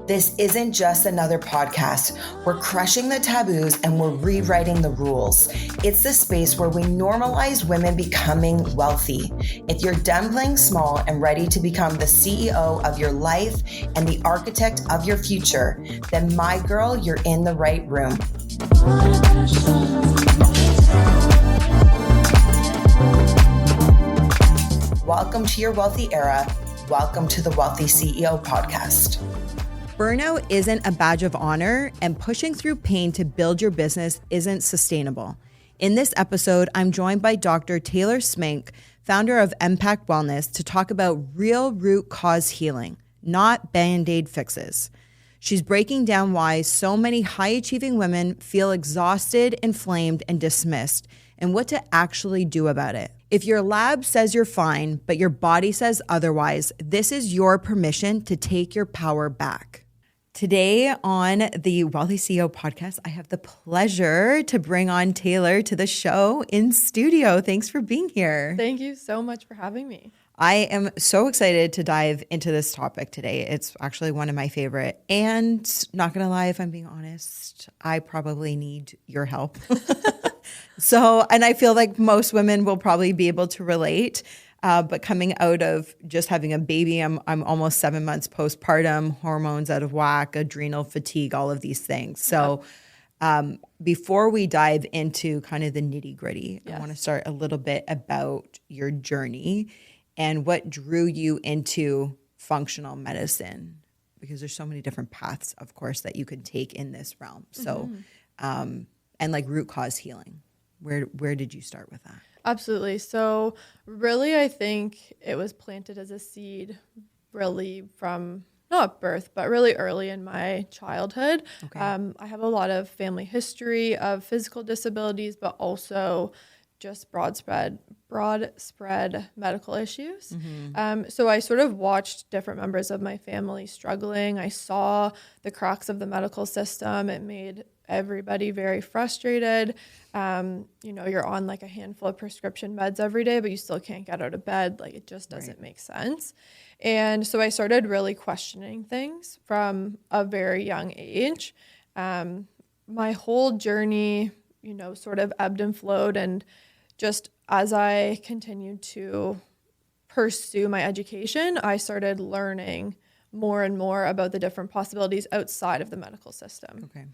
This isn't just another podcast. We're crushing the taboos and we're rewriting the rules. It's the space where we normalize women becoming wealthy. If you're done playing small and ready to become the CEO of your life and the architect of your future, then my girl, you're in the right room. Welcome to your wealthy era. Welcome to the Wellthy CEO podcast. Burnout isn't a badge of honor, and pushing through pain to build your business isn't sustainable. In this episode, I'm joined by Dr. Taylor Smeenk, founder of Empact Wellness, to talk about real root cause healing, not Band-Aid fixes. She's breaking down why so many high-achieving women feel exhausted, inflamed, and dismissed, and what to actually do about it. If your lab says you're fine, but your body says otherwise, this is your permission to take your power back. Today on the Wellthy CEO podcast, I have the pleasure to bring on Taylor to the show in studio. Thanks for being here. Thank you so much for having me. I am so excited to dive into this topic today. It's actually one of my favorite. And not going to lie, if I'm being honest, I probably need your help. And I feel like most women will probably be able to relate. But coming out of just having a baby, I'm almost 7 months postpartum, hormones out of whack, adrenal fatigue, all of these things. So before we dive into kind of the nitty gritty, I want to start a little bit about your journey and what drew you into functional medicine, because there's so many different paths, of course, that you could take in this realm. So, and like root cause healing, where did you start with that? Absolutely. So really, I think it was planted as a seed really from not birth, but really early in my childhood. Okay. I have a lot of family history of physical disabilities, but also just broad spread medical issues. Mm-hmm. So I sort of watched different members of my family struggling. I saw the cracks of the medical system. It made everybody very frustrated. You're on like a handful of prescription meds every day, but you still can't get out of bed. Like it just doesn't make sense. And so I started really questioning things from a very young age. My whole journey, sort of ebbed and flowed. And just as I continued to pursue my education, I started learning more and more about the different possibilities outside of the medical system. Okay.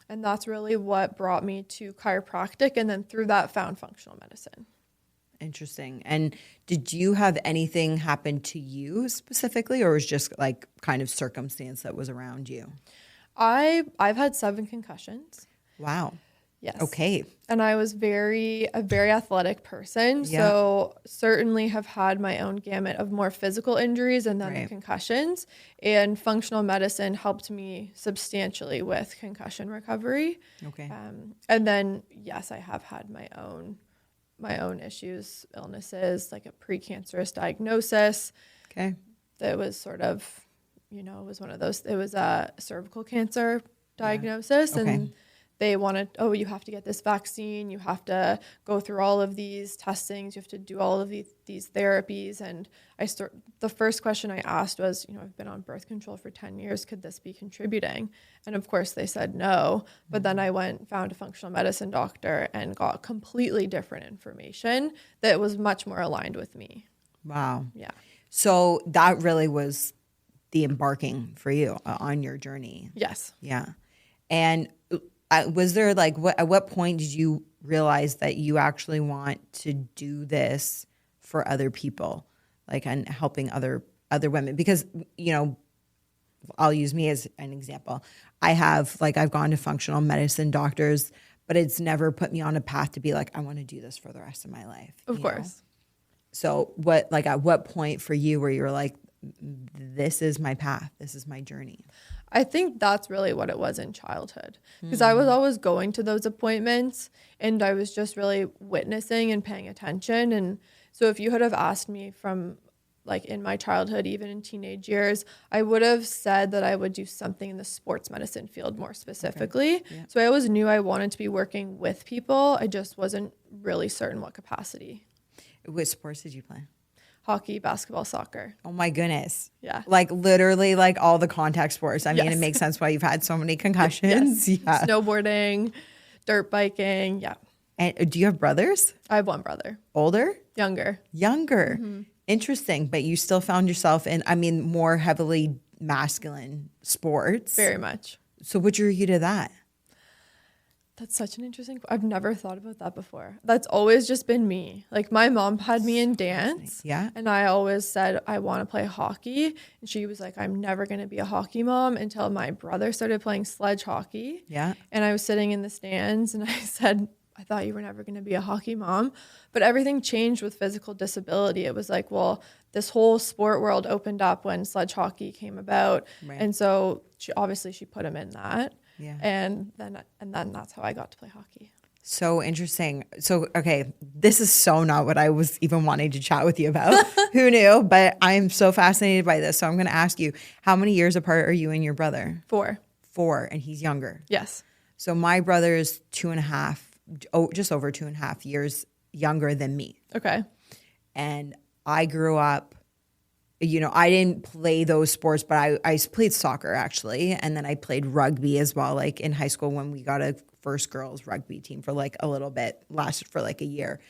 And that's really what brought me to chiropractic, and then through that found functional medicine. Interesting. And did you have anything happen to you specifically, or was just like kind of circumstance that was around you? I've had 7 concussions. Wow. Yes. Okay. And I was a very athletic person. Yeah. So certainly have had my own gamut of more physical injuries and then the concussions. And functional medicine helped me substantially with concussion recovery. Okay. And then, yes, I have had my own issues, illnesses, like a precancerous diagnosis. Okay. That was sort of, it was one of those, it was a cervical cancer diagnosis. Yeah. Okay. And they wanted, you have to get this vaccine. You have to go through all of these testings. You have to do all of these therapies. And the first question I asked was, I've been on birth control for 10 years. Could this be contributing? And of course they said no. But then I found a functional medicine doctor and got completely different information that was much more aligned with me. Wow. Yeah. So that really was the embarking for you on your journey. Yes. Yeah. And was there at what point did you realize that you actually want to do this for other people, and helping other women? Because, I'll use me as an example. I've gone to functional medicine doctors, but it's never put me on a path to be like, I want to do this for the rest of my life. Of course. So at what point for you where you were like, this is my path, this is my journey? I think that's really what it was in childhood, because I was always going to those appointments and I was just really witnessing and paying attention. And so if you had have asked me from in my childhood, even in teenage years, I would have said that I would do something in the sports medicine field more specifically. Okay. Yeah. So I always knew I wanted to be working with people. I just wasn't really certain what capacity. What sports did you play? hockey, basketball, soccer. Oh my goodness. Yeah. Like literally like all the contact sports. I mean, Yes. it makes sense why you've had so many concussions. Yes. Yeah. Snowboarding, dirt biking. Yeah. And do you have brothers? I have one brother. Older? Younger. Younger. Interesting. But you still found yourself in, I mean, more heavily masculine sports. Very much. So what drew you to that? That's such an interesting. I've never thought about that before. That's always just been me. Like my mom had me in dance. Yeah. And I always said, I want to play hockey. And she was like, I'm never going to be a hockey mom until my brother started playing sledge hockey. Yeah. And I was sitting in the stands and I said, I thought you were never going to be a hockey mom. But everything changed with physical disability. It was like, well, this whole sport world opened up when sledge hockey came about. Right. And so she put him in that. Yeah. And then that's how I got to play hockey. So interesting. So, okay, this is so not what I was even wanting to chat with you about. Who knew? But I'm so fascinated by this. So I'm going to ask you, how many years apart are you and your brother? 4. 4, and he's younger. Yes. So my brother is 2.5, just over 2.5 years younger than me. Okay. And I grew up, you know, I didn't play those sports, but I played soccer actually. And then I played rugby as well, like in high school when we got a first girls rugby team for like a little bit, lasted for like a year.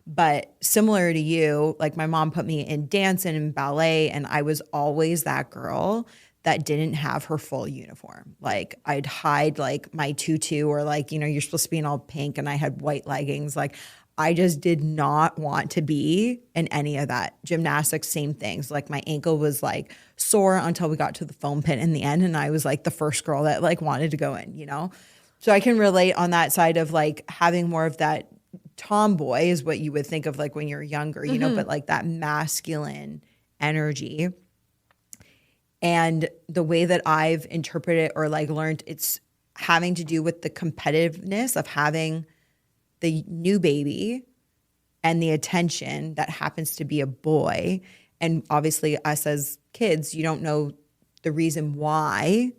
But similar to you, like my mom put me in dance and in ballet, and I was always that girl that didn't have her full uniform. Like I'd hide like my tutu, or like, you know, you're supposed to be in all pink and I had white leggings. Like I just did not want to be in any of that. Gymnastics, same things. Like my ankle was like sore until we got to the foam pit in the end. And I was like the first girl that like wanted to go in, you know? So I can relate on that side of like having more of that tomboy is what you would think of like when you're younger, you know, but like that masculine energy. And the way that I've interpreted or like learned, it's having to do with the competitiveness of having the new baby and the attention that happens to be a boy. And obviously us as kids, you don't know the reason why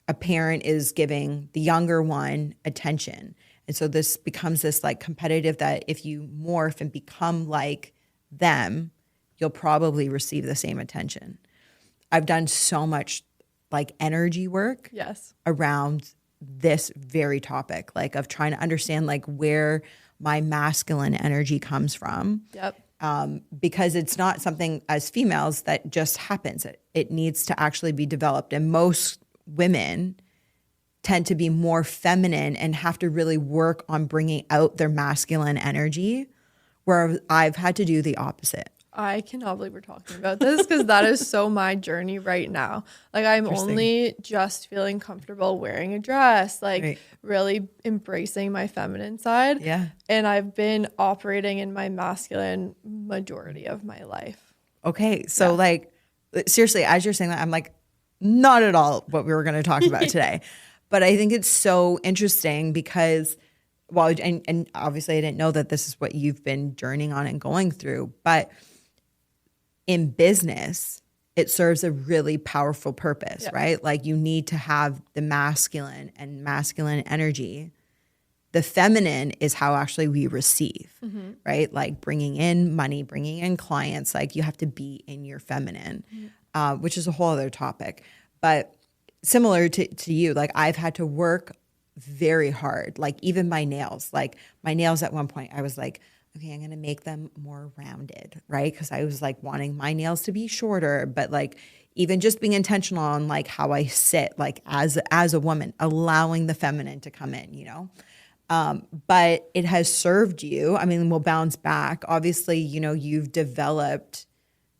a parent is giving the younger one attention. And so this becomes this like competitive that if you morph and become like them, you'll probably receive the same attention. I've done so much like energy work around this very topic, like of trying to understand like where my masculine energy comes from. Because it's not something as females that just happens. It needs to actually be developed. And most women tend to be more feminine and have to really work on bringing out their masculine energy, where I've had to do the opposite. I cannot believe we're talking about this because that is so my journey right now. Like I'm only just feeling comfortable wearing a dress, like really embracing my feminine side. Yeah. And I've been operating in my masculine majority of my life. Okay. So like seriously, as you're saying that, I'm like, not at all what we were going to talk about today. But I think it's so interesting because and obviously I didn't know that this is what you've been journeying on and going through, but in business, it serves a really powerful purpose, right? Like you need to have the masculine and masculine energy. The feminine is how actually we receive, right? Like bringing in money, bringing in clients, like you have to be in your feminine, which is a whole other topic. But similar to you, like I've had to work very hard, like even my nails at one point, I was like, okay, I'm going to make them more rounded, right? Because I was like wanting my nails to be shorter, but like even just being intentional on like how I sit, like as a woman, allowing the feminine to come in, you know? But it has served you. I mean, we'll bounce back. Obviously, you know, you've developed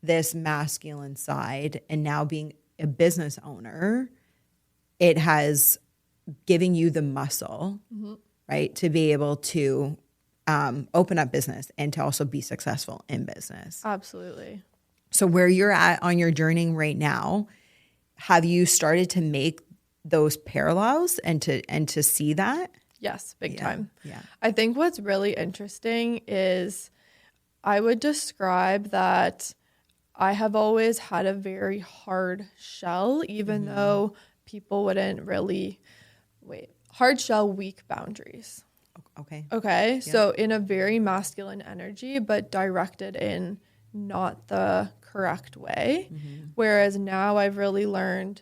this masculine side, and now being a business owner, it has given you the muscle, right? To be able to open up business and to also be successful in business. Absolutely. So where you're at on your journey right now, have you started to make those parallels and to see that? Yes, big time. Yeah. I think what's really interesting is I would describe that I have always had a very hard shell, even though people wouldn't really hard shell, weak boundaries. Okay. Okay. Yeah. So in a very masculine energy, but directed in not the correct way. Whereas now I've really learned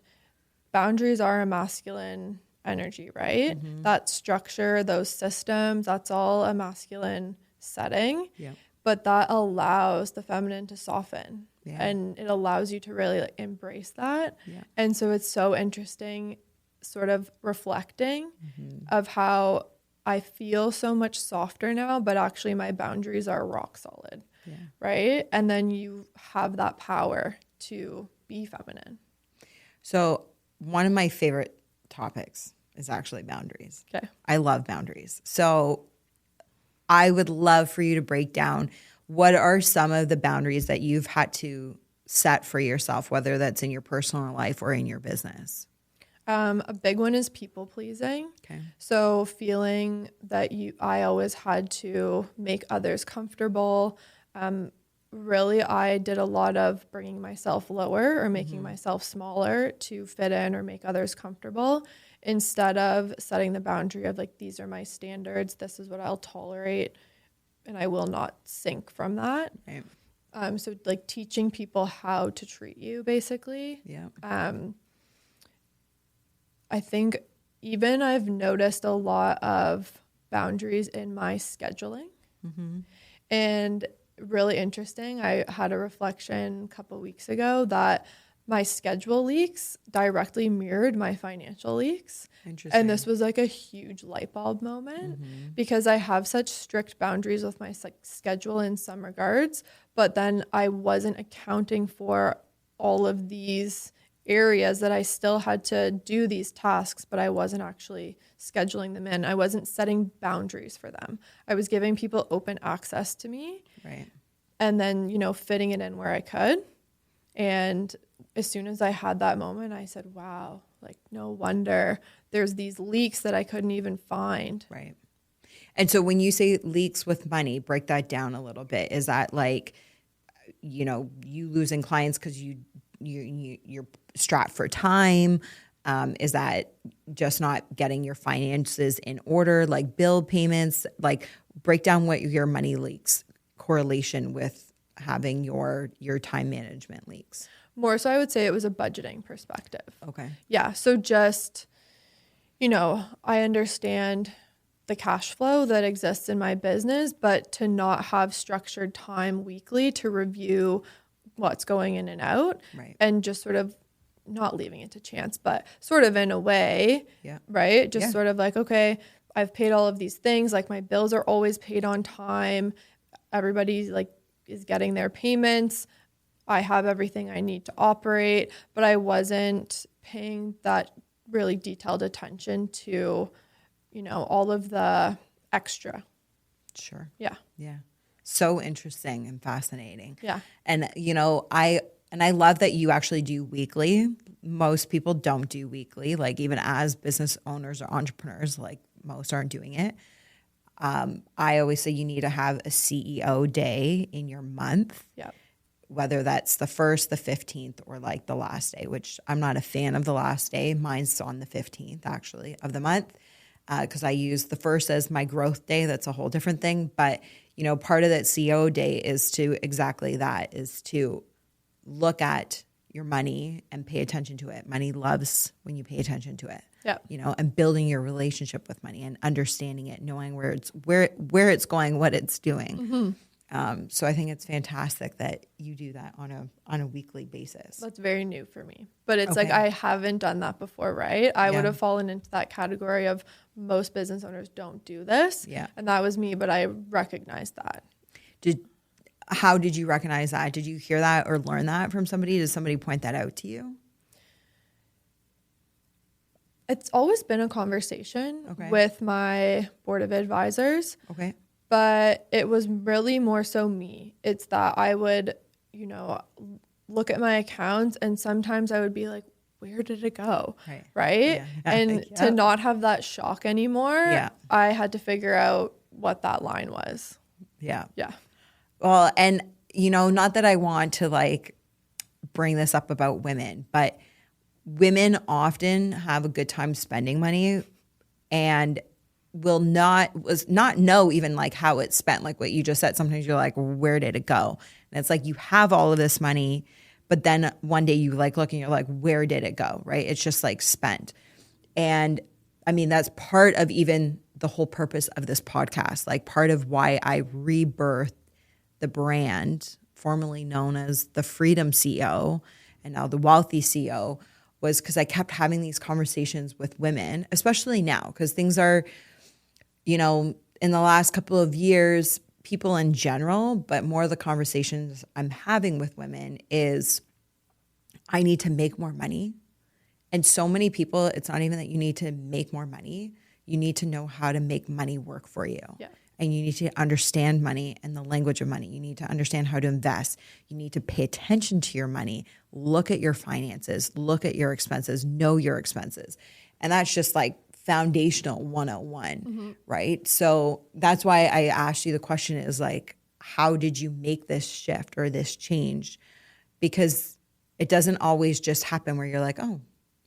boundaries are a masculine energy, right? That structure, those systems, that's all a masculine setting. Yeah. But that allows the feminine to soften. Yeah. And it allows you to really like embrace that. Yeah. And so it's so interesting sort of reflecting of how I feel so much softer now, but actually my boundaries are rock solid. Yeah. Right? And then you have that power to be feminine. So one of my favorite topics is actually boundaries. Okay. I love boundaries. So I would love for you to break down what are some of the boundaries that you've had to set for yourself, whether that's in your personal life or in your business. A big one is people pleasing. Okay. So feeling that I always had to make others comfortable. Really, I did a lot of bringing myself lower or making myself smaller to fit in or make others comfortable, instead of setting the boundary of like, these are my standards. This is what I'll tolerate, and I will not sink from that. Right. So like teaching people how to treat you, basically. Yeah. I think even I've noticed a lot of boundaries in my scheduling. And really interesting, I had a reflection a couple weeks ago that my schedule leaks directly mirrored my financial leaks. Interesting. And this was like a huge light bulb moment because I have such strict boundaries with my schedule in some regards, but then I wasn't accounting for all of these areas that I still had to do these tasks, but I wasn't actually scheduling them in. I wasn't setting boundaries for them. I was giving people open access to me. Right. And then, fitting it in where I could. And as soon as I had that moment, I said, wow, like no wonder there's these leaks that I couldn't even find. Right. And so when you say leaks with money, break that down a little bit. Is that like, you losing clients because you're strapped for time? Is that just not getting your finances in order, like bill payments? Like break down what your money leaks correlation with having your time management leaks. More so I would say it was a budgeting perspective. Okay. Yeah. So just, I understand the cash flow that exists in my business, but to not have structured time weekly to review what's going in and out, right, and just sort of not leaving it to chance, but sort of in a way, yeah, right? Just sort of like, okay, I've paid all of these things. Like my bills are always paid on time. Everybody like is getting their payments. I have everything I need to operate, but I wasn't paying that really detailed attention to, all of the extra. Sure. Yeah. Yeah. So interesting and fascinating. Yeah. And, I love that you actually do weekly. Most people don't do weekly, like even as business owners or entrepreneurs, like most aren't doing it. I always say you need to have a CEO day in your month. Yeah. Whether that's the 1st, the 15th, or like the last day, which I'm not a fan of the last day. Mine's on the 15th actually of the month because I use the 1st as my growth day. That's a whole different thing. But, part of that CEO day is to exactly that, is to look at your money and pay attention to it. Money loves when you pay attention to it. Yeah. And building your relationship with money and understanding it, knowing where it's going, what it's doing. So I think it's fantastic that you do that on a weekly basis. That's very new for me, but it's like, I haven't done that before, right? I would have fallen into that category of most business owners don't do this. Yeah. And that was me, but I recognized that. How did you recognize that? Did you hear that or learn that from somebody? Did somebody point that out to you? It's always been a conversation with my board of advisors. Okay. But it was really more so me. It's that I would, look at my accounts and sometimes I would be like, where did it go? Right? Yeah. And to not have that shock anymore, I had to figure out what that line was. Yeah. Yeah. Well, and, not that I want to like bring this up about women, but women often have a good time spending money, and will not know even like how it's spent. Like what you just said, sometimes you're like, where did it go? And it's like you have all of this money, but then one day you like look and you're like, where did it go? Right? It's just like spent. And I mean, that's part of even the whole purpose of this podcast. Like part of why I rebirthed the brand, formerly known as the Freedom CEO and now the Wellthy CEO, was because I kept having these conversations with women, especially now, because things are, you know, in the last couple of years, people in general, but more of the conversations I'm having with women is I need to make more money. And so many people, it's not even that you need to make more money. You need to know how to make money work for you. Yeah. And you need to understand money and the language of money. You need to understand how to invest. You need to pay attention to your money. Look at your finances. Look at your expenses. Know your expenses. And that's just like foundational 101, right? So that's why I asked you the question is like, how did you make this shift or this change? Because it doesn't always just happen where you're like, oh,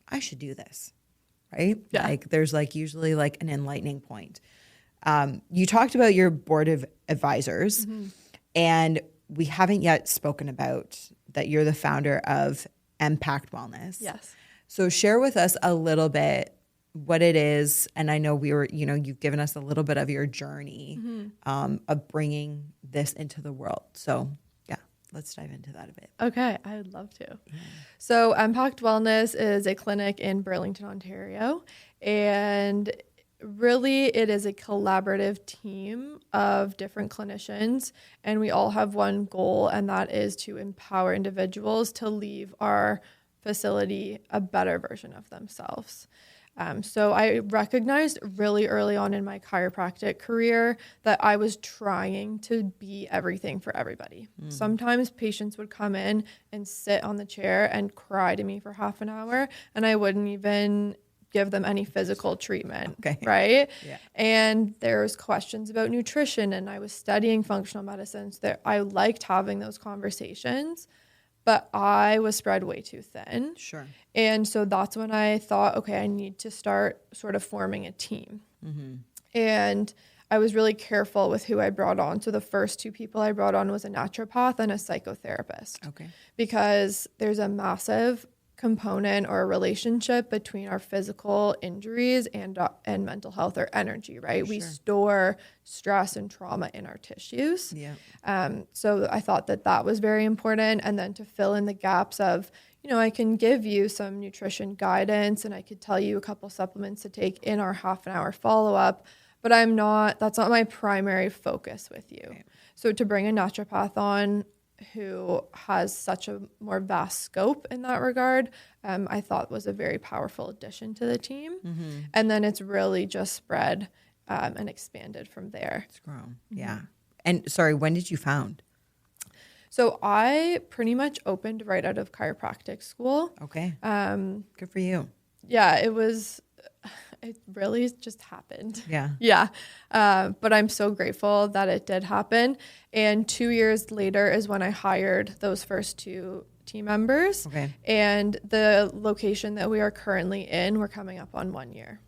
I should do this, right? Yeah. Like there's like usually like an enlightening point. You talked about your board of advisors, and we haven't yet spoken about that you're the founder of Empact Wellness. Yes. So share with us a little bit what it is. And I know you've given us a little bit of your journey of bringing this into the world. So yeah, let's dive into that a bit. Okay, I'd love to. Yeah. So Impact Wellness is a clinic in Burlington, Ontario, and really it is a collaborative team of different clinicians, and we all have one goal, and that is to empower individuals to leave our facility a better version of themselves. So I recognized really early on in my chiropractic career that I was trying to be everything for everybody. Sometimes patients would come in and sit on the chair and cry to me for half an hour, and I wouldn't even give them any physical treatment, right? Yeah. And there's questions about nutrition, and I was studying functional medicine, so that I liked having those conversations, but I was spread way too thin. Sure. And so that's when I thought, okay, I need to start sort of forming a team. And I was really careful with who I brought on. So the first two people I brought on was a naturopath and a psychotherapist. Okay. Because there's a massive component or a relationship between our physical injuries and mental health or energy, right? Sure. We store stress and trauma in our tissues. Yeah. So I thought that was very important. And then to fill in the gaps of, I can give you some nutrition guidance and I could tell you a couple supplements to take in our half an hour follow-up, but that's not my primary focus with you. Right. So to bring a naturopath on who has such a more vast scope in that regard, I thought was a very powerful addition to the team. And then it's really just spread and expanded from there. It's grown. Yeah. And sorry, when did you found? So I pretty much opened right out of chiropractic school. Okay. Good for you. Yeah, it really just happened. Yeah. Yeah. But I'm so grateful that it did happen. And 2 years later is when I hired those first two team members. Okay. And the location that we are currently in, we're coming up on 1 year.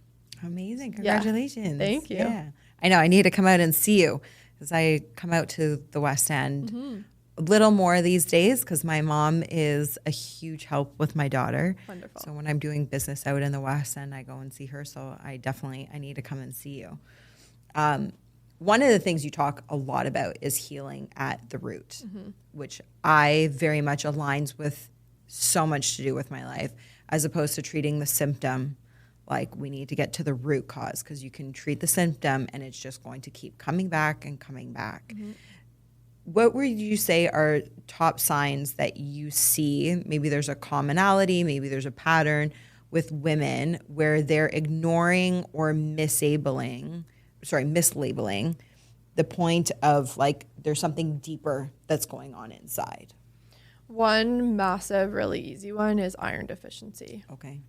Amazing. Congratulations. Yeah. Thank you. Yeah. I know. I need to come out and see you because I come out to the West End a little more these days because my mom is a huge help with my daughter. Wonderful. So when I'm doing business out in the West End, I go and see her. So I need to come and see you. One of the things you talk a lot about is healing at the root, which I very much aligns with so much to do with my life, as opposed to treating the symptom. Like we need to get to the root cause because you can treat the symptom and it's just going to keep coming back and coming back. What would you say are top signs that you see? Maybe there's a commonality, maybe there's a pattern with women where they're ignoring or mislabeling the point of like there's something deeper that's going on inside. One massive, really easy one is iron deficiency. Okay.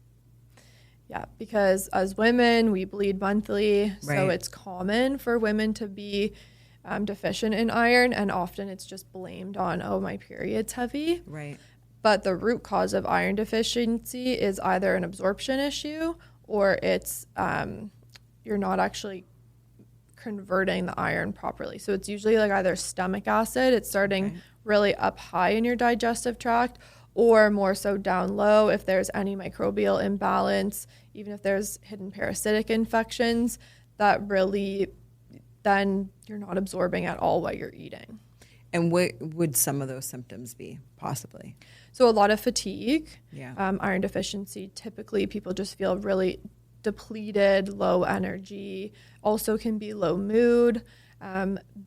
Yeah, because as women, we bleed monthly, right. So it's common for women to be deficient in iron, and often it's just blamed on, my period's heavy. Right. But the root cause of iron deficiency is either an absorption issue or it's you're not actually converting the iron properly. So it's usually like either stomach acid, it's starting really up high in your digestive tract, or more so down low if there's any microbial imbalance, even if there's hidden parasitic infections, that really then you're not absorbing at all what you're eating. And what would some of those symptoms be, possibly? So a lot of fatigue, Yeah. Iron deficiency. Typically, people just feel really depleted, low energy. Also can be low mood.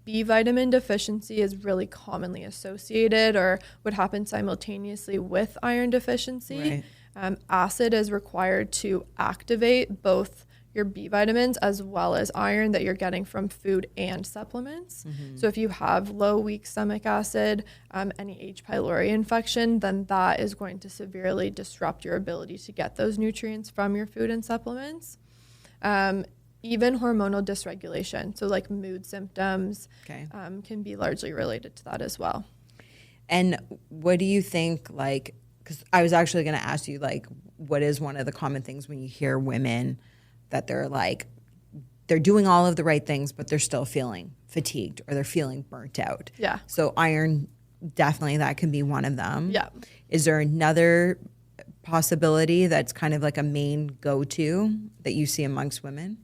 B vitamin deficiency is really commonly associated or would happen simultaneously with iron deficiency. Right. Acid is required to activate both your B vitamins as well as iron that you're getting from food and supplements. So if you have low, weak stomach acid, any H. pylori infection, then that is going to severely disrupt your ability to get those nutrients from your food and supplements. Even hormonal dysregulation, so like mood symptoms, can be largely related to that as well. And what do you think, like, because I was actually going to ask you, like, what is one of the common things when you hear women that they're like, they're doing all of the right things, but they're still feeling fatigued or they're feeling burnt out? Yeah. So iron, definitely that can be one of them. Yeah. Is there another possibility that's kind of like a main go-to that you see amongst women?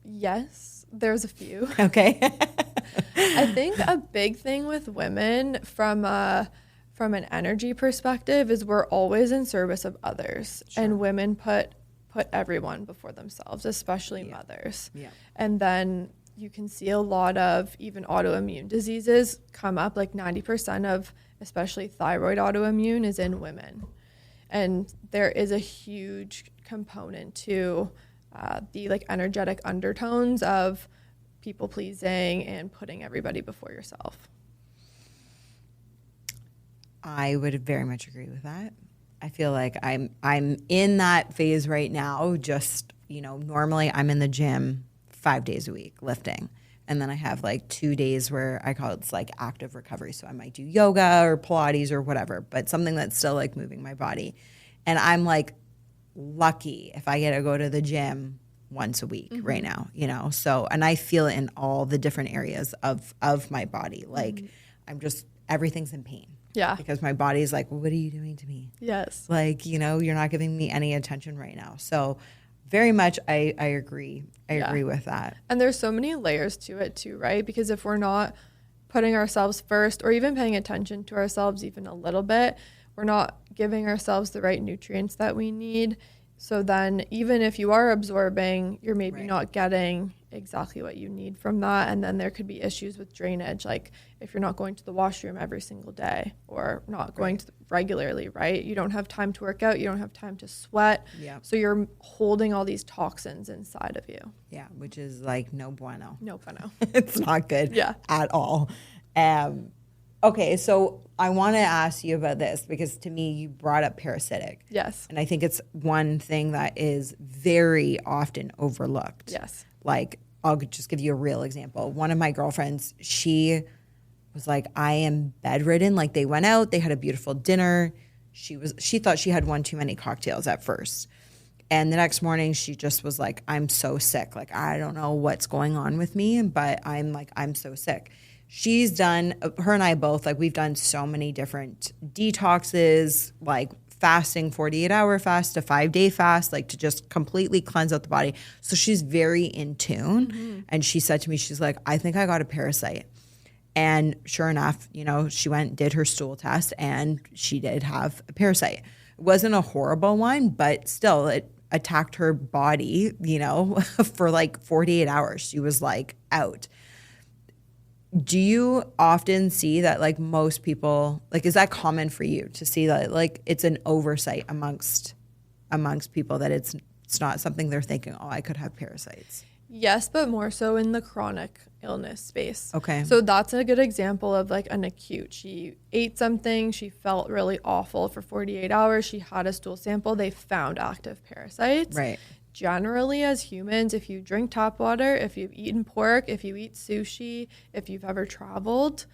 Yes, there's a few. Okay. I think a big thing with women from an energy perspective is we're always in service of others. Sure. And women put everyone before themselves, especially mothers. Yeah. And then you can see a lot of even autoimmune diseases come up, like 90% of especially thyroid autoimmune is in women. And there is a huge component to the like energetic undertones of people pleasing and putting everybody before yourself. I would very much agree with that. I feel like I'm in that phase right now. Just, normally I'm in the gym 5 days a week lifting. And then I have like 2 days where I call it's like active recovery. So I might do yoga or Pilates or whatever, but something that's still like moving my body. And I'm like lucky if I get to go to the gym once a week right now, So, and I feel it in all the different areas of my body. Like everything's in pain. Yeah. Because my body's like, well, what are you doing to me? Yes. Like, you're not giving me any attention right now. So very much I agree. I agree with that. And there's so many layers to it too, right? Because if we're not putting ourselves first or even paying attention to ourselves even a little bit, we're not giving ourselves the right nutrients that we need. So then even if you are absorbing, you're maybe not getting exactly what you need from that. And then there could be issues with drainage, like if you're not going to the washroom every single day or not going to regularly, right? You don't have time to work out. You don't have time to sweat. Yeah. So you're holding all these toxins inside of you. Yeah, which is like no bueno. No bueno. It's not good at all. Okay, so I want to ask you about this because to me, you brought up parasitic. Yes. And I think it's one thing that is very often overlooked. Yes. Like, I'll just give you a real example. One of my girlfriends, she was like, I am bedridden. Like, they went out, they had a beautiful dinner. She thought she had one too many cocktails at first. And the next morning, she just was like, I'm so sick. Like, I don't know what's going on with me, but I'm so sick. She's done, her and I both, like we've done so many different detoxes, like fasting, 48-hour fast, a 5-day fast, like to just completely cleanse out the body. So she's very in tune. Mm-hmm. And she said to me, she's like, I think I got a parasite. And sure enough, she went and did her stool test and she did have a parasite. It wasn't a horrible one, but still it attacked her body, for like 48 hours. She was like out. Do you often see that like most people, like is that common for you to see that like it's an oversight amongst people that it's not something they're thinking, oh, I could have parasites? Yes, but more so in the chronic illness space. Okay. So that's a good example of like an acute. She ate something, she felt really awful for 48 hours, she had a stool sample, they found active parasites. Right. Generally, as humans, if you drink tap water, if you've eaten pork, if you eat sushi, if you've ever traveled,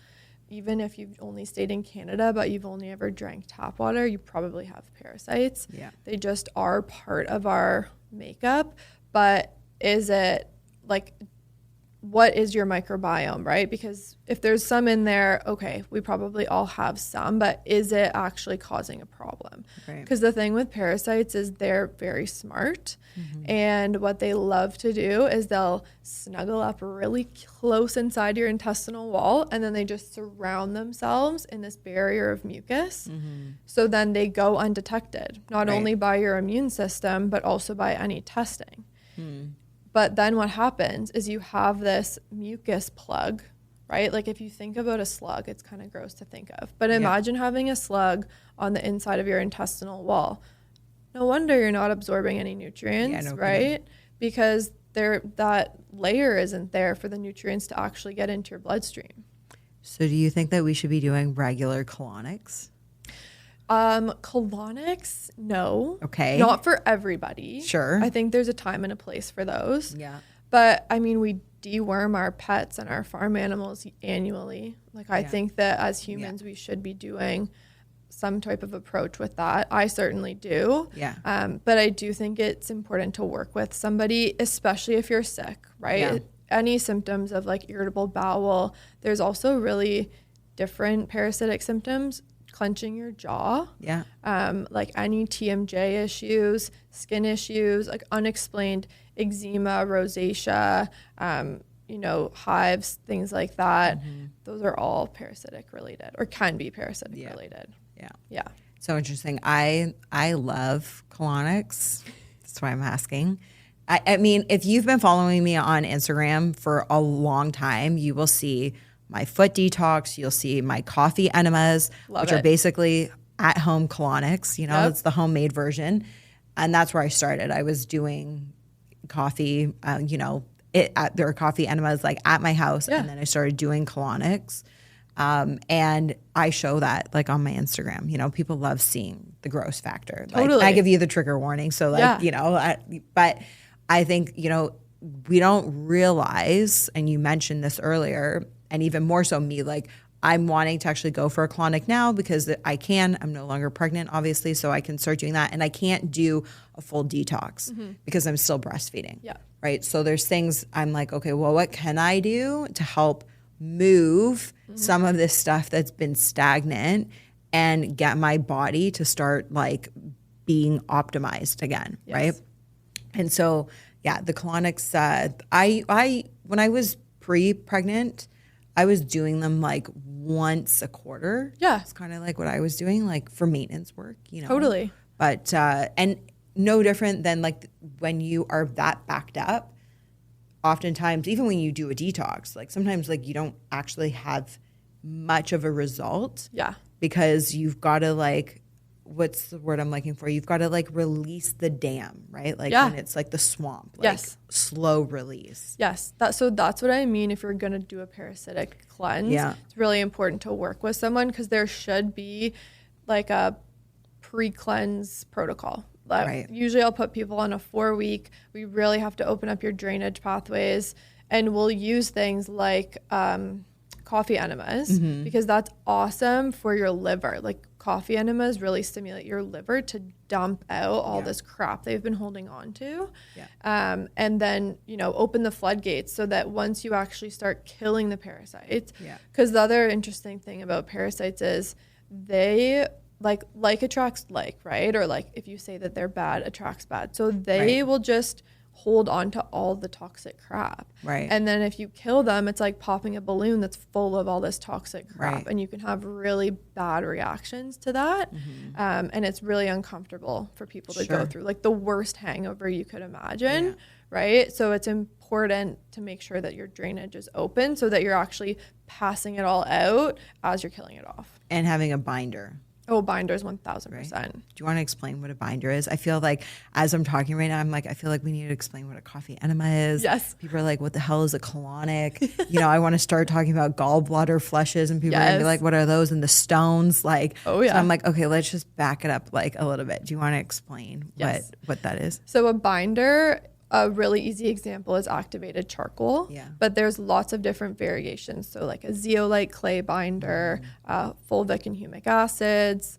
even if you've only stayed in Canada, but you've only ever drank tap water, you probably have parasites. Yeah. They just are part of our makeup. But is it like, what is your microbiome, right? Because if there's some in there, okay, we probably all have some, but is it actually causing a problem? Because the thing with parasites is they're very smart. And what they love to do is they'll snuggle up really close inside your intestinal wall, and then they just surround themselves in this barrier of mucus. So then they go undetected, not only by your immune system, but also by any testing. But then what happens is you have this mucus plug, right? Like if you think about a slug, it's kind of gross to think of. But imagine having a slug on the inside of your intestinal wall. No wonder you're not absorbing any nutrients, right? Because that layer isn't there for the nutrients to actually get into your bloodstream. So do you think that we should be doing regular colonics? Colonics, no. Okay. Not for everybody. Sure. I think there's a time and a place for those. Yeah. But I mean, we deworm our pets and our farm animals annually. Like I think that as humans, we should be doing some type of approach with that. I certainly do. Yeah. But I do think it's important to work with somebody, especially if you're sick, right? Yeah. Any symptoms of like irritable bowel. There's also really different parasitic symptoms. Clenching your jaw, like any TMJ issues, skin issues, like unexplained eczema, rosacea, hives, things like that. Those are all parasitic related or can be parasitic related. Yeah. So interesting. I love colonics. That's why I'm asking. I mean, if you've been following me on Instagram for a long time, you will see my foot detox, you'll see my coffee enemas, which are basically at-home colonics. It's the homemade version. And that's where I started. I was doing coffee, there are coffee enemas like at my house. And then I started doing colonics. And I show that like on my Instagram. People love seeing the gross factor. Like, I give you the trigger warning. So but I think, we don't realize, and you mentioned this earlier, and even more so me, like I'm wanting to actually go for a colonic now because I'm no longer pregnant, obviously, so I can start doing that. And I can't do a full detox because I'm still breastfeeding. Yeah. Right. So there's things I'm like, okay, well, what can I do to help move some of this stuff that's been stagnant and get my body to start like being optimized again. Yes. Right. And so, the colonics, when I was pre-pregnant, I was doing them like once a quarter. Yeah. It's kind of like what I was doing, like for maintenance work, Totally. But, and no different than like when you are that backed up, oftentimes, even when you do a detox, like sometimes like you don't actually have much of a result. Yeah. Because you've got to like, what's the word I'm looking for? You've got to like release the dam, right? Like when it's like the swamp, like slow release. Yes. So that's what I mean. If you're going to do a parasitic cleanse, it's really important to work with someone because there should be like a pre-cleanse protocol. Right. Usually I'll put people on a 4-week. We really have to open up your drainage pathways, and we'll use things like coffee enemas because that's awesome for your liver. Like coffee enemas really stimulate your liver to dump out all this crap they've been holding on to. Yeah. And then, open the floodgates so that once you actually start killing the parasites, because the other interesting thing about parasites is they like attracts like, right? Or like if you say that they're bad, attracts bad. So they will just hold on to all the toxic crap. Right. And then if you kill them, it's like popping a balloon that's full of all this toxic crap. Right. And you can have really bad reactions to that. And it's really uncomfortable for people to go through, like the worst hangover you could imagine. Right. So it's important to make sure that your drainage is open so that you're actually passing it all out as you're killing it off. And having a binder. Oh, binders 1,000%. Right. Do you want to explain what a binder is? I feel like as I'm talking right now, I feel like we need to explain what a coffee enema is. Yes. People are like, what the hell is a colonic? I want to start talking about gallbladder flushes and people are going to be like, what are those? And the stones, like, so I'm like, okay, let's just back it up like a little bit. Do you want to explain what that is? So a binder, a really easy example is activated charcoal, but there's lots of different variations. So like a zeolite clay binder, fulvic and humic acids,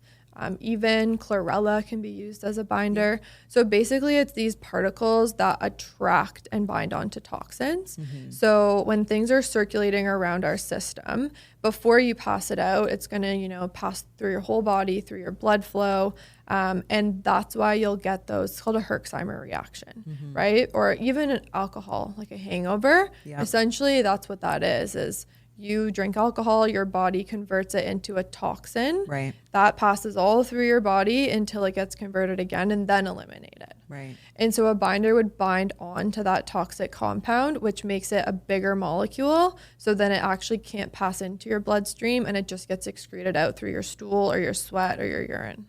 Even chlorella can be used as a binder. So basically it's these particles that attract and bind onto toxins. So when things are circulating around our system, before you pass it out, it's going to, pass through your whole body, through your blood flow. And that's why you'll get those, it's called a Herxheimer reaction, right? Or even alcohol, like a hangover. Essentially, that's what that is you drink alcohol, your body converts it into a toxin. Right. That passes all through your body until it gets converted again and then eliminated. Right. And so a binder would bind on to that toxic compound, which makes it a bigger molecule. So then it actually can't pass into your bloodstream and it just gets excreted out through your stool or your sweat or your urine.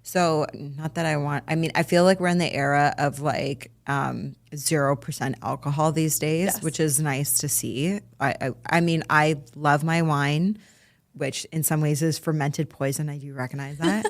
So not that I feel like we're in the era of like 0% alcohol these days, which is nice to see. I love my wine, which in some ways is fermented poison. I do recognize that,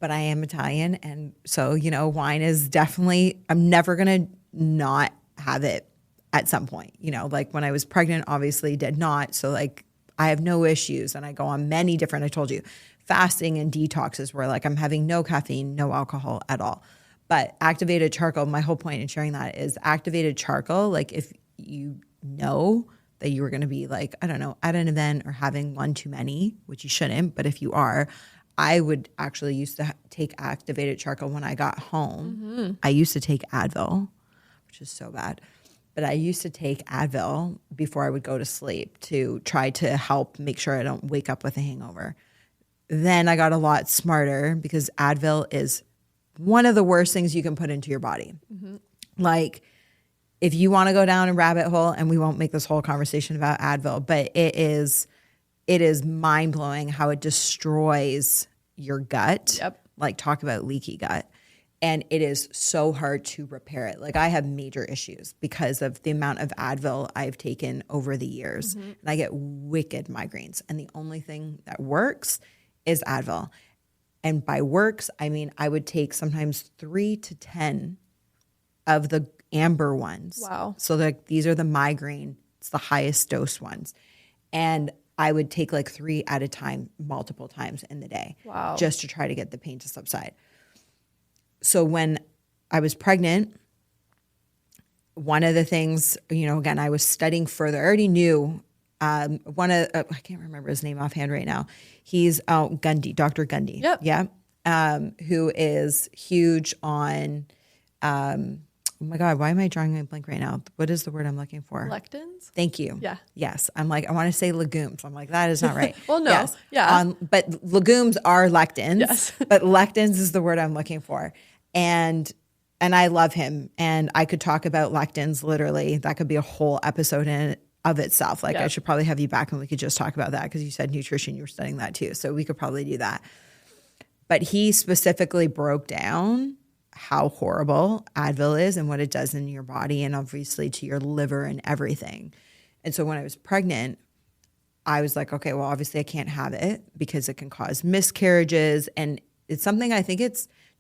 but I am Italian. And so, wine is definitely, I'm never going to not have it at some point, like when I was pregnant, obviously did not. So like I have no issues and I go on many different, I told you, fasting and detoxes where like I'm having no caffeine, no alcohol at all. But activated charcoal, my whole point in sharing that is activated charcoal. Like if you know that you were going to be like, I don't know, at an event or having one too many, which you shouldn't, but if you are, I would actually used to take activated charcoal when I got home. I used to take Advil, which is so bad. But I used to take Advil before I would go to sleep to try to help make sure I don't wake up with a hangover. Then I got a lot smarter because Advil is one of the worst things you can put into your body. Like if you want to go down a rabbit hole, and we won't make this whole conversation about Advil, but it is mind blowing how it destroys your gut. Like talk about leaky gut. And it is so hard to repair it. Like I have major issues because of the amount of Advil I've taken over the years. And I get wicked migraines. And the only thing that works is Advil. And by works, I mean I would take sometimes 3 to 10 of the amber ones. Wow. So like these are the migraine, it's the highest dose ones. And I would take like 3 at a time, multiple times in the day. Wow. Just to try to get the pain to subside. So when I was pregnant, one of the things, again, I was studying further. I already knew I can't remember his name offhand right now. He's Gundy, Dr. Gundy. Yeah. Who is huge on, oh my God, why am I drawing a blank right now? What is the word I'm looking for? Lectins? Thank you. Yeah. Yes. I'm like, I want to say legumes. I'm like, that is not right. Well, no. Yes. Yeah. But legumes are lectins. Yes. But lectins is the word I'm looking for. And I love him. And I could talk about lectins literally. That could be a whole episode in of itself. Like I should probably have you back and we could just talk about that because you said nutrition, you were studying that too. So we could probably do that. But he specifically broke down how horrible Advil is and what it does in your body and obviously to your liver and everything. And so when I was pregnant, I was like, okay, well, obviously I can't have it because it can cause miscarriages. And it's something I think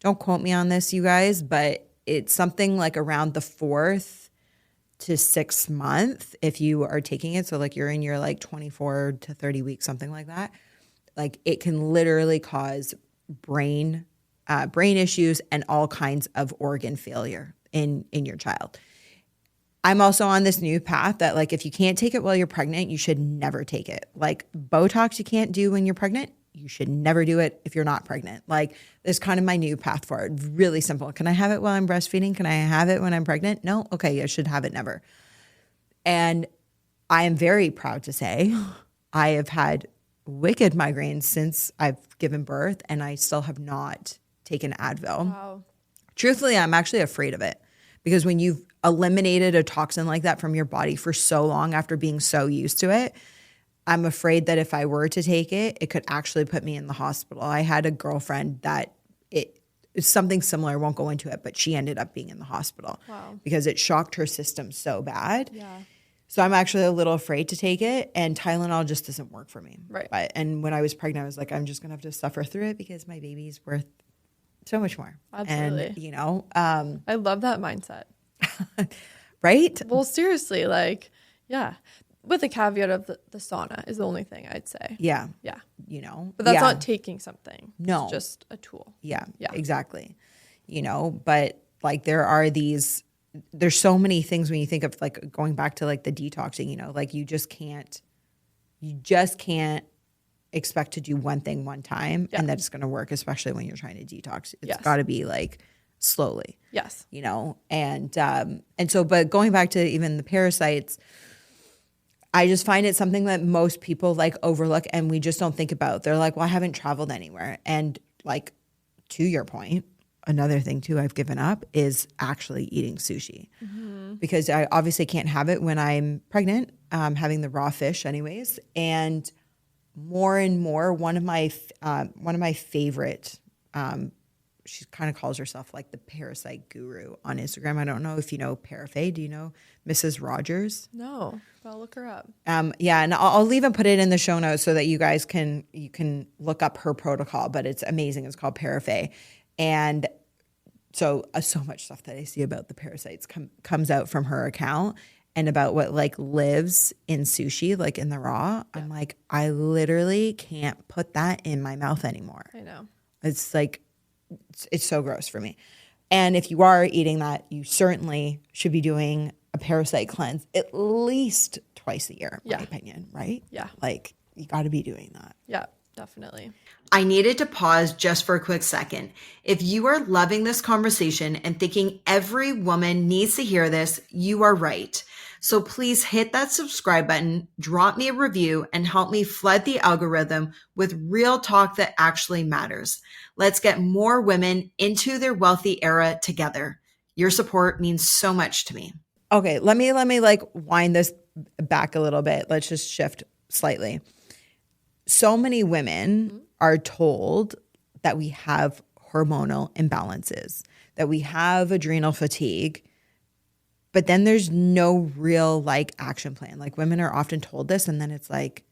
don't quote me on this, you guys, but it's something like around the 4th to 6th month if you are taking it. So like you're in your like 24 to 30 weeks, something like that. Like it can literally cause brain issues and all kinds of organ failure in your child. I'm also on this new path that like if you can't take it while you're pregnant, you should never take it. Like Botox you can't do when you're pregnant. You should never do it if you're not pregnant. Like this is kind of my new path forward. Really simple. Can I have it while I'm breastfeeding? Can I have it when I'm pregnant? No? Okay, I should have it never. And I am very proud to say I have had wicked migraines since I've given birth and I still have not taken Advil. Wow. Truthfully, I'm actually afraid of it because when you've eliminated a toxin like that from your body for so long after being so used to it, I'm afraid that if I were to take it, it could actually put me in the hospital. I had a girlfriend that it's something similar, I won't go into it, but she ended up being in the hospital because it shocked her system so bad. Yeah. So I'm actually a little afraid to take it, and Tylenol just doesn't work for me. Right. And when I was pregnant, I was like, I'm just going to have to suffer through it because my baby's worth so much more. Absolutely. And, I love that mindset. right? Well, seriously, like, yeah. with the caveat of the sauna is the only thing I'd say. Yeah. Yeah. You know, But that's not taking something. No. It's just a tool. Yeah. Yeah. Exactly. You know, but like there's so many things when you think of like going back to like the detoxing, you know, like you just can't expect to do one thing one time and that it's going to work, especially when you're trying to detox. It's got to be like slowly. Yes. You know, and so, but going back to even the parasites, I just find it something that most people like overlook and we just don't think about. They're like, well, I haven't traveled anywhere. And like, to your point, another thing too I've given up is actually eating sushi because I obviously can't have it when I'm pregnant, having the raw fish anyways. And more and more, one of my favorite, she kind of calls herself like the parasite guru on Instagram. I don't know if you know Parafay. Do you know Mrs. Rogers? No, but I'll look her up. Yeah, and I'll even put it in the show notes so that you guys can look up her protocol. But it's amazing. It's called Parafay, and so much stuff that I see about the parasites comes out from her account. And about what like lives in sushi, like in the raw, I'm like, I literally can't put that in my mouth anymore. I know. It's like, it's so gross for me. And if you are eating that, you certainly should be doing a parasite cleanse at least twice a year, in my opinion, right? Yeah. Like you got to be doing that. Yeah, definitely. I needed to pause just for a quick second. If you are loving this conversation and thinking every woman needs to hear this, you are right. So please hit that subscribe button, drop me a review, and help me flood the algorithm with real talk that actually matters. Let's get more women into their Wellthy era together. Your support means so much to me. Okay, let me like wind this back a little bit. Let's just shift slightly. So many women are told that we have hormonal imbalances, that we have adrenal fatigue, but then there's no real like action plan. Like women are often told this and then it's like,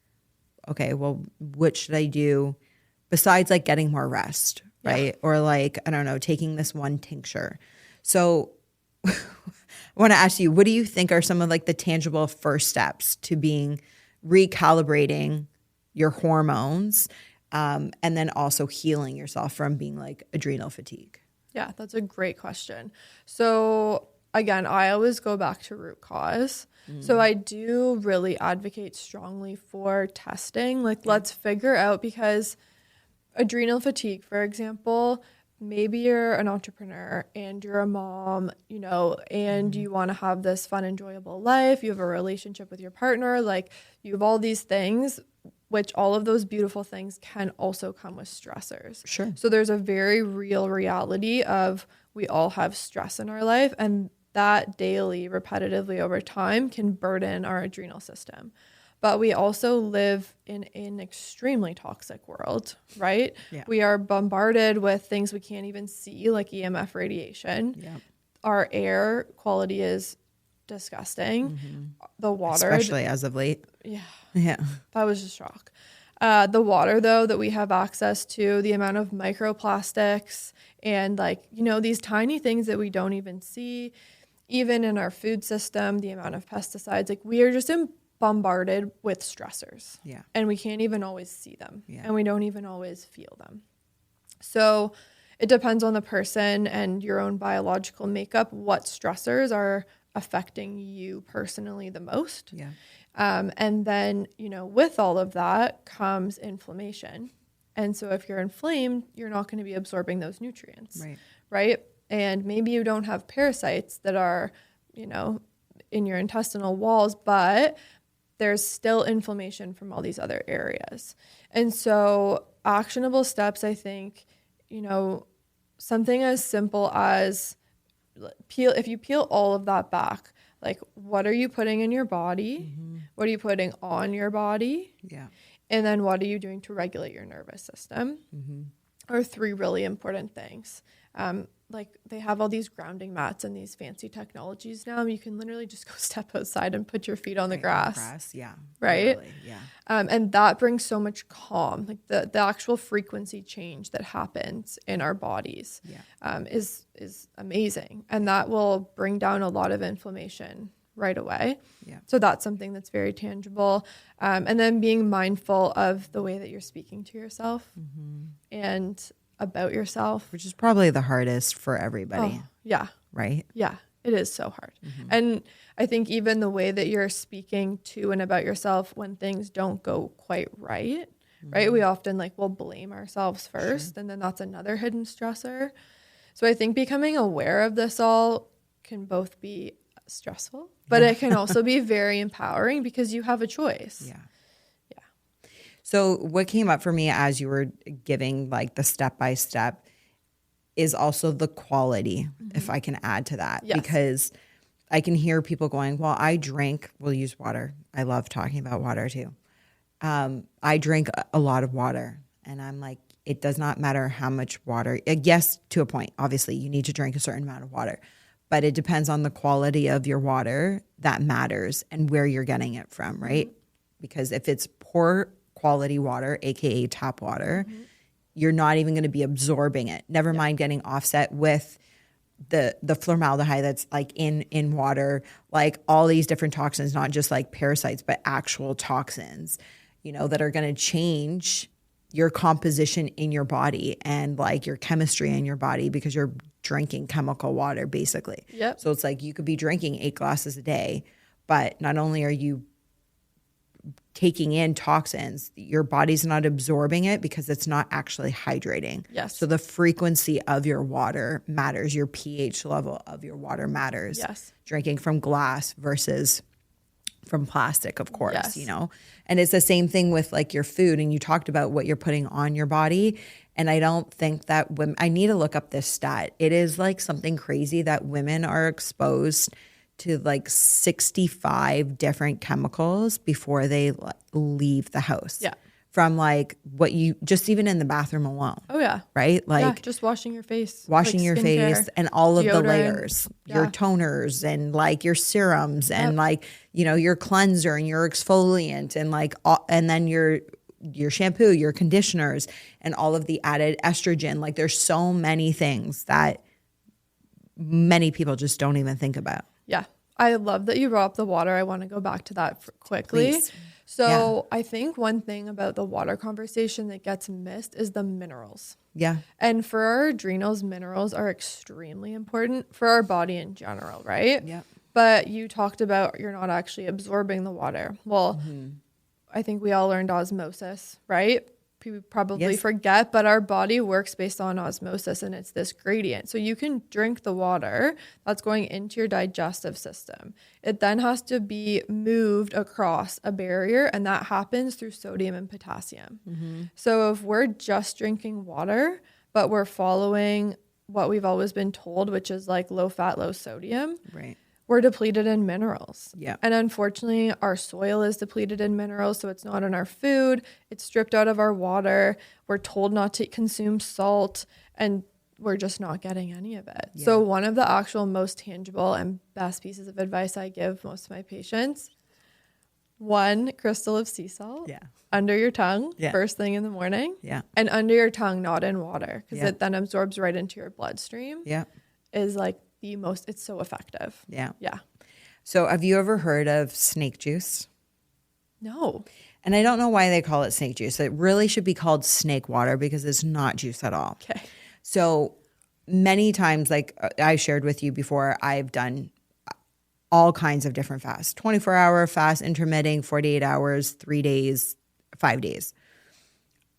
okay, well, what should I do besides like getting more rest, right? Or like, I don't know, taking this one tincture. So I want to ask you, what do you think are some of like the tangible first steps to being recalibrating your hormones and then also healing yourself from being like adrenal fatigue? Yeah, that's a great question. So again, I always go back to root cause. So I do really advocate strongly for testing. Like let's figure out, because adrenal fatigue, for example, maybe you're an entrepreneur and you're a mom, you know, and you want to have this fun, enjoyable life. You have a relationship with your partner. Like you have all these things, which all of those beautiful things can also come with stressors. Sure. So there's a very real reality of we all have stress in our life, and that daily, repetitively over time can burden our adrenal system. But we also live in an extremely toxic world, right? Yeah. We are bombarded with things we can't even see, like EMF radiation. Yeah. Our air quality is disgusting. The water. Especially as of late. Yeah. Yeah. That was a shock. The water, though, that we have access to, the amount of microplastics and like, you know, these tiny things that we don't even see, even in our food system, the amount of pesticides, like we are just bombarded with stressors. Yeah. And we can't even always see them. Yeah. And we don't even always feel them. So it depends on the person and your own biological makeup, what stressors are affecting you personally the most. Yeah. And then, you know, with all of that comes inflammation. And so if you're inflamed, you're not going to be absorbing those nutrients. Right. And maybe you don't have parasites that are, you know, in your intestinal walls, but there's still inflammation from all these other areas. And so actionable steps, I think, you know, something as simple as if you peel all of that back, like what are you putting in your body? What are you putting on your body? Yeah. And then what are you doing to regulate your nervous system? Are three really important things. Like they have all these grounding mats and these fancy technologies now. You can literally just go step outside and put your feet on the grass. Yeah. Right. Literally. Yeah. And that brings so much calm. Like the actual frequency change that happens in our bodies is amazing. And that will bring down a lot of inflammation right away. Yeah. So that's something that's very tangible. And then being mindful of the way that you're speaking to yourself and about yourself. Which is probably the hardest for everybody. Oh, yeah. Right? Yeah. It is so hard. And I think even the way that you're speaking to and about yourself when things don't go quite right, right? We often will blame ourselves first, and then that's another hidden stressor. So I think becoming aware of this all can both be stressful, but it can also be very empowering because you have a choice. Yeah. So what came up for me as you were giving the step-by-step is also the quality, if I can add to that. Yes. Because I can hear people going, well, we'll use water. I love talking about water too. I drink a lot of water, and I'm like, it does not matter how much water. Yes, to a point. Obviously, you need to drink a certain amount of water, but it depends on the quality of your water that matters and where you're getting it from, right? Because if it's poor quality water, AKA tap water, you're not even going to be absorbing it. Never mind getting offset with the formaldehyde that's in water, all these different toxins, not just parasites, but actual toxins, that are going to change your composition in your body and your chemistry in your body because you're drinking chemical water basically. Yep. So it's you could be drinking 8 glasses a day, but not only are you taking in toxins, your body's not absorbing it because it's not actually hydrating. Yes. So the frequency of your water matters. Your pH level of your water matters. Yes. Drinking from glass versus from plastic, of course, Yes. And it's the same thing with your food. And you talked about what you're putting on your body. And I don't think that women, I need to look up this stat. It is something crazy that women are exposed to 65 different chemicals before they leave the house. Yeah. From what you just even in the bathroom alone. Oh yeah. Right? Just washing your face. Washing your skincare, face and all of the deodorant. layers, your toners and your serums and your cleanser and your exfoliant and and then your shampoo, your conditioners and all of the added estrogen. There's so many things that many people just don't even think about. Yeah. I love that you brought up the water. I want to go back to that quickly. Please. So I think one thing about the water conversation that gets missed is the minerals. Yeah. And for our adrenals, minerals are extremely important for our body in general, right? Yeah. But you talked about you're not actually absorbing the water. Well, I think we all learned osmosis, right? People probably forget, but our body works based on osmosis and it's this gradient. So you can drink the water that's going into your digestive system. It then has to be moved across a barrier, and that happens through sodium and potassium. So if we're just drinking water, but we're following what we've always been told, which is low fat, low sodium, Right. we're depleted in minerals. Yeah. And unfortunately, our soil is depleted in minerals, so it's not in our food. It's stripped out of our water. We're told not to consume salt, and we're just not getting any of it. Yeah. So one of the actual most tangible and best pieces of advice I give most of my patients, 1 crystal of sea salt under your tongue first thing in the morning. Yeah. And under your tongue, not in water, because Yeah. it then absorbs right into your bloodstream. Yeah. Is it's so effective. Yeah. Yeah. So have you ever heard of snake juice? No. And I don't know why they call it snake juice. It really should be called snake water because it's not juice at all. Okay. So many times, I shared with you before, I've done all kinds of different fasts, 24-hour fast, intermittent, 48 hours, 3 days, 5 days.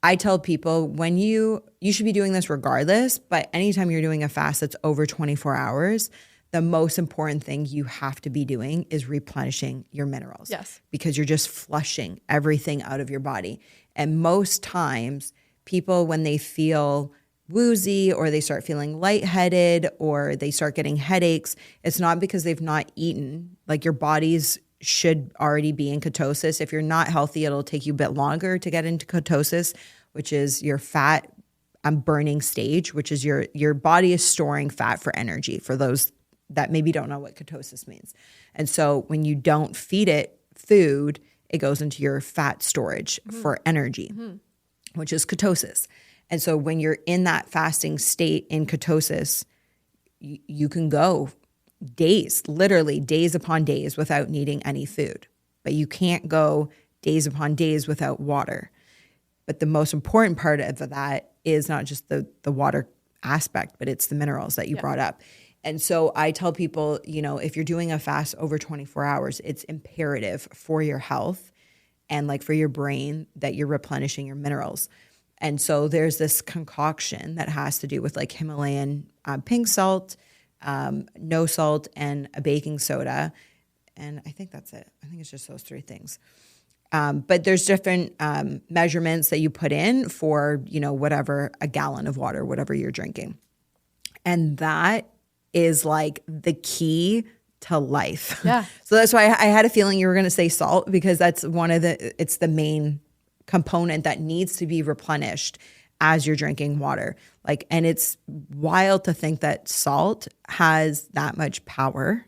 I tell people when you should be doing this regardless, but anytime you're doing a fast that's over 24 hours, the most important thing you have to be doing is replenishing your minerals. Yes. Because you're just flushing everything out of your body. And most times people, when they feel woozy or they start feeling lightheaded or they start getting headaches, it's not because they've not eaten. Your body's should already be in ketosis. If you're not healthy, it'll take you a bit longer to get into ketosis, which is your fat burning stage, which is your body is storing fat for energy, for those that maybe don't know what ketosis means. And so when you don't feed it food, it goes into your fat storage for energy, which is ketosis. And so when you're in that fasting state in ketosis, you can go days, literally days upon days without needing any food. But you can't go days upon days without water. But the most important part of that is not just the water aspect, but it's the minerals that you brought up. And so I tell people, you know, if you're doing a fast over 24 hours, it's imperative for your health and like for your brain that you're replenishing your minerals. And so there's this concoction that has to do with like Himalayan pink salt, no salt, and a baking soda. And I think that's it. I think it's just those three things. But there's different measurements that you put in for, you know, whatever, a gallon of water, whatever you're drinking. And that is like the key to life. Yeah. So that's why I had a feeling you were going to say salt, because that's it's the main component that needs to be replenished as you're drinking water. Like, and it's wild to think that salt has that much power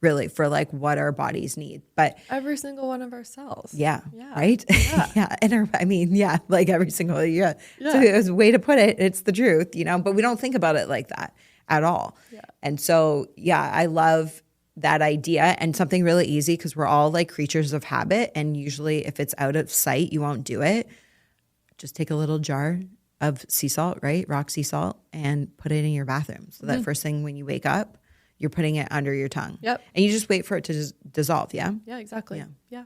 really for like what our bodies need. But every single one of our cells. Yeah. Right. Yeah. Yeah. And like every single, So it was a way to put it. It's the truth, you know, but we don't think about it like that at all. Yeah. And so, I love that idea, and something really easy, because we're all like creatures of habit. And usually if it's out of sight, you won't do it. Just take a little jar of sea salt, right? Rock sea salt, and put it in your bathroom. So that first thing when you wake up, you're putting it under your tongue. Yep. And you just wait for it to dissolve. Yeah. Yeah, exactly. Yeah.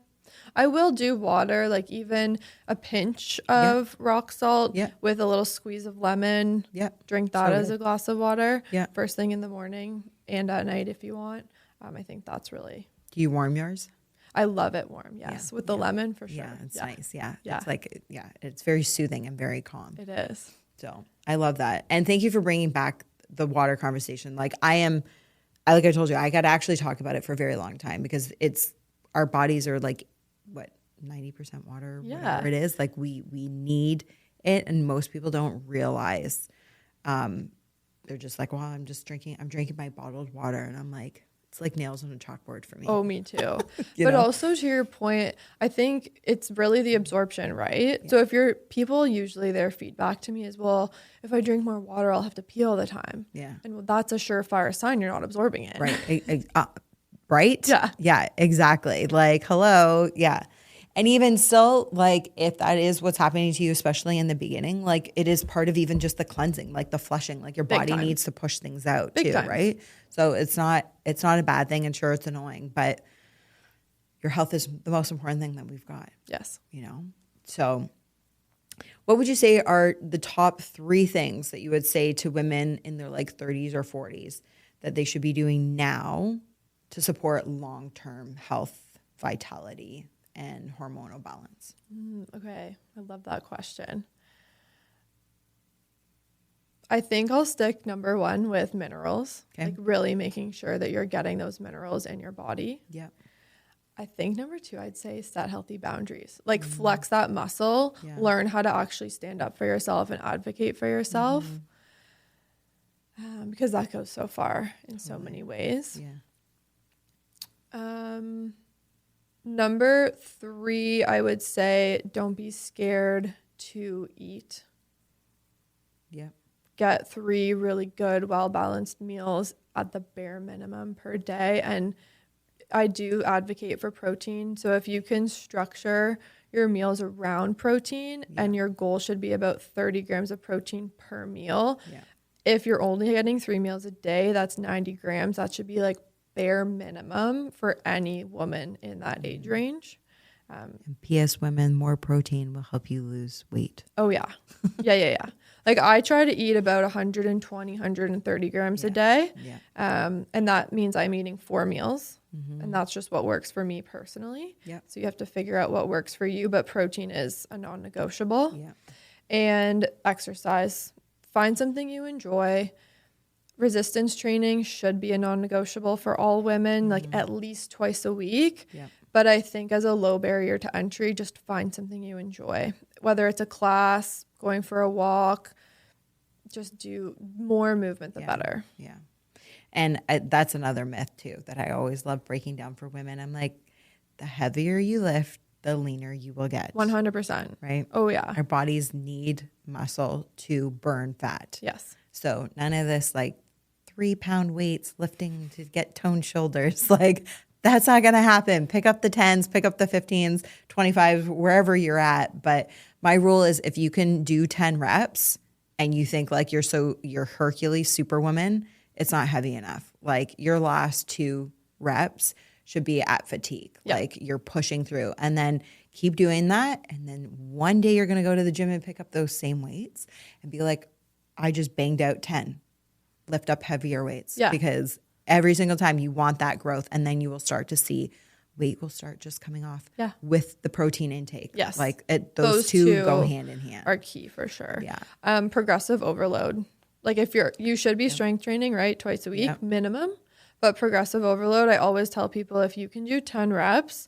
I will do water, like even a pinch of rock salt with a little squeeze of lemon. Yeah. Drink that as a glass of water. Yeah. First thing in the morning and at night if you want. I think that's really. Do you warm yours? I love it warm. Yes. With the lemon for sure. Yeah. It's nice. Yeah. Yeah. It's like, it's very soothing and very calm. It is. So I love that. And thank you for bringing back the water conversation. Like like I told you, I got to actually talk about it for a very long time, because our bodies are like, 90% water, whatever it is. Like we need it. And most people don't realize, they're just like, well, I'm drinking my bottled water. And I'm like, it's like nails on a chalkboard for me. Oh, me too. But also to your point, I think it's really the absorption, right? Yeah. So people usually their feedback to me is, well, if I drink more water, I'll have to pee all the time. Yeah. And that's a surefire sign you're not absorbing it. Right. Right? Yeah. Yeah, exactly. Like, hello. Yeah. And even still, like, if that is what's happening to you, especially in the beginning, like it is part of even just the cleansing, like the flushing, like your body needs to push things out too, right? So it's not a bad thing. And sure, it's annoying, but your health is the most important thing that we've got. Yes. You know? So what would you say are the top 3 things that you would say to women in their like 30s or 40s that they should be doing now to support long-term health, vitality, and hormonal balance? Okay. I love that question. I think I'll stick number 1 with minerals, like really making sure that you're getting those minerals in your body. Yeah. I think number 2, I'd say set healthy boundaries, like flex that muscle, learn how to actually stand up for yourself and advocate for yourself. Because that goes so far in so many ways. Yeah. Number 3, I would say don't be scared to eat. Yeah. Get 3 really good, well-balanced meals at the bare minimum per day. And I do advocate for protein. So if you can structure your meals around protein, and your goal should be about 30 grams of protein per meal. Yeah. If you're only getting 3 meals a day, that's 90 grams. That should be like bare minimum for any woman in that age range. And P.S. women, more protein will help you lose weight. Oh, yeah. Yeah. Like I try to eat about 120, 130 grams a day. Yeah. And that means I'm eating 4 meals. And that's just what works for me personally. Yeah. So you have to figure out what works for you, but protein is a non-negotiable. Yeah. And exercise. Find something you enjoy. Resistance training should be a non-negotiable for all women, like at least twice a week. Yeah. But I think as a low barrier to entry, just find something you enjoy. Whether it's a class, going for a walk, just do more movement, the better. Yeah. And that's another myth too that I always love breaking down for women. I'm like, the heavier you lift, the leaner you will get. 100%. Right? Oh, yeah. Our bodies need muscle to burn fat. Yes. So none of this like 3-pound weights lifting to get toned shoulders. Like, that's not going to happen. Pick up the 10s, pick up the 15s, 25s, wherever you're at. But my rule is if you can do 10 reps and you think like you're Hercules superwoman, it's not heavy enough. Like, your last 2 reps should be at fatigue. Yep. Like, you're pushing through, and then keep doing that. And then one day you're going to go to the gym and pick up those same weights and be like, I just banged out 10. Lift up heavier weights. Yeah. Because every single time you want that growth, and then you will start to see weight will start just coming off with the protein intake. Yes. Like, those two go hand in hand. Are key for sure. Yeah. Progressive overload. Like, if you should be strength training, right? Twice a week minimum. But progressive overload, I always tell people, if you can do 10 reps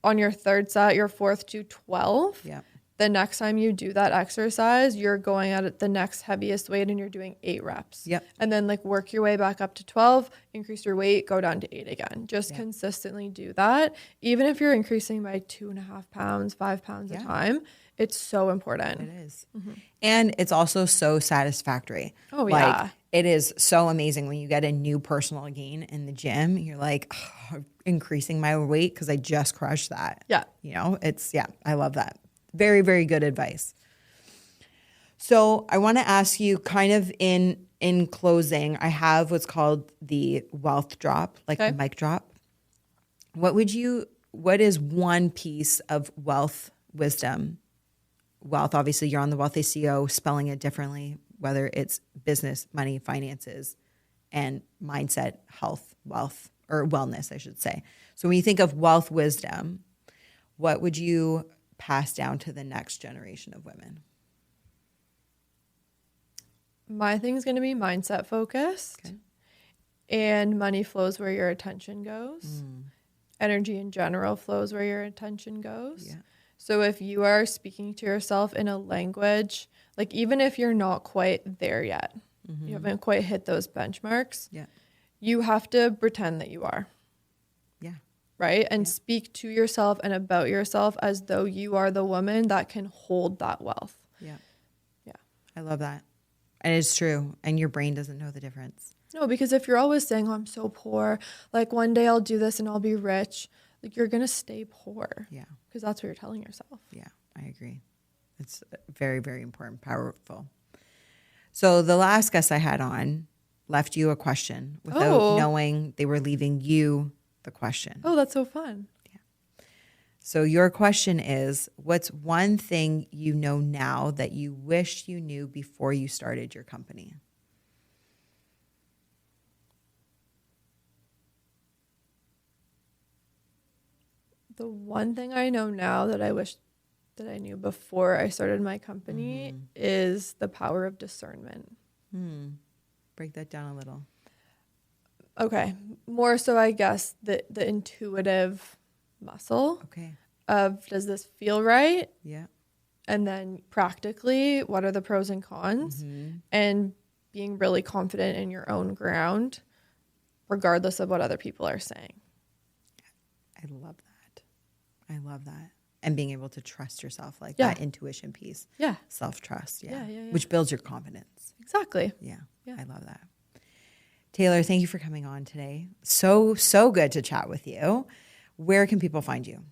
on your third set, your fourth do 12. Yeah. The next time you do that exercise, you're going at the next heaviest weight and you're doing 8 reps. Yep. And then like work your way back up to 12, increase your weight, go down to 8 again. Just consistently do that. Even if you're increasing by 2.5 pounds, 5 pounds a time, it's so important. It is. And it's also so satisfactory. Oh, like, yeah. It is so amazing when you get a new personal gain in the gym. You're like, oh, increasing my weight because I just crushed that. Yeah. You know, I love that. Very, very good advice. So I want to ask you, kind of in closing, I have what's called the wealth drop, like the mic drop. What is one piece of wealth wisdom? Wealth, obviously you're on the Wellthy CEO, spelling it differently, whether it's business, money, finances, and mindset, health, wealth, or wellness, I should say. So when you think of wealth wisdom, what would you pass down to the next generation of women? My thing's going to be mindset focused. Okay. And money flows where your attention goes. Energy in general flows where your attention goes. Yeah. So if you are speaking to yourself in a language, like even if you're not quite there yet, you haven't quite hit those benchmarks, you have to pretend that you are. Yeah. Right? And speak to yourself and about yourself as though you are the woman that can hold that wealth. Yeah. Yeah. I love that. And it's true. And your brain doesn't know the difference. No, because if you're always saying, oh, I'm so poor, like one day I'll do this and I'll be rich, like you're going to stay poor. Yeah. Because that's what you're telling yourself. Yeah, I agree. It's very, very important, powerful. So the last guest I had on left you a question without knowing they were leaving you the question. Oh, that's so fun. Yeah. So your question is, what's one thing you know now that you wish you knew before you started your company? The one thing I know now that I wish that I knew before I started my company is the power of discernment. Break that down a little. Okay. More so, I guess, the intuitive muscle of, does this feel right? Yeah. And then practically, what are the pros and cons? And being really confident in your own ground, regardless of what other people are saying. I love that. I love that. And being able to trust yourself, like that intuition piece. Yeah. Self-trust. Yeah. Which builds your confidence. Exactly. Yeah. I love that. Taylor, thank you for coming on today. So good to chat with you. Where can people find you?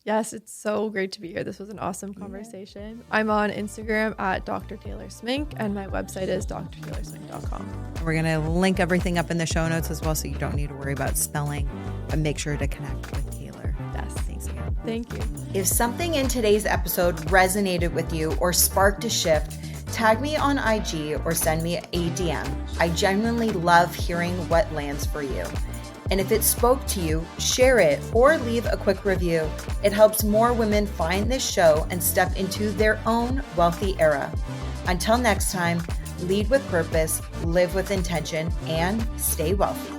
Yes, it's so great to be here. This was an awesome conversation. Yeah. I'm on Instagram at Dr. Taylor Smeenk, and my website is drtaylorsmeenk.com. We're going to link everything up in the show notes as well, so you don't need to worry about spelling, but make sure to connect with Taylor. Yes. Thanks again. Thank you. If something in today's episode resonated with you or sparked a shift, tag me on IG or send me a DM. I genuinely love hearing what lands for you. And if it spoke to you, share it or leave a quick review. It helps more women find this show and step into their own wealthy era. Until next time, lead with purpose, live with intention, and stay wealthy.